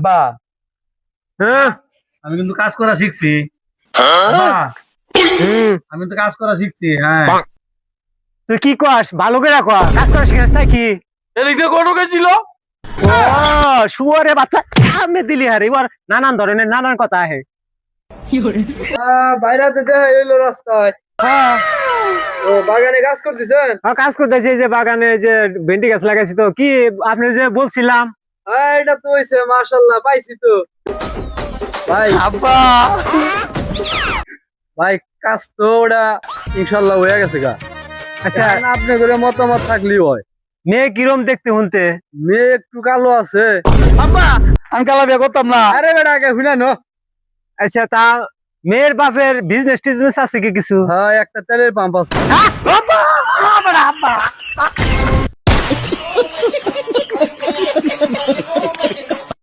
বা হ্যাঁ আমি কিন্তু কাজ করা শিখছি। বা আমি তো কাজ করা শিখছি। হ্যাঁ তুই কি কস ভালো করে কর কাজ করা শিখাস তাই কি এদিকে কোন গেছিল? ও শুয়ারে বাচ্চা আমি দিলি হারে এবার নানান ধরনের নানান কথা আহে বাইরে যেতে হইলো রাস্তায়। হ্যাঁ ও বাগানে কাজ করতেছেন? কাজ করতেছি এই যে বাগানে এই যে ভেন্ডি গাছ লাগাইছি তো কি আপনি যে বলছিলাম এটা তো হইছে মাশাআল্লাহ পাইছি তো। ভাই আব্বা ভাই কাজ তো ওটা ইনশাআল্লাহ হয়ে গেছে গা। আচ্ছা এখন আপনি করে মতামত থাকলেই হয়। মেয়ে কিরম দেখতে শুনতে মেয়ে একটু কালো আছে। আব্বা আমি কালা বিয়ে করতাম না। আরে বেটা আগে শুনানো। আচ্ছা তা মেয়ের বাপের বিজনেস টিজনেস আছে কি কিছু হ্যাঁ একটা তেলের পাম্প আছে। আব্বা আব্বা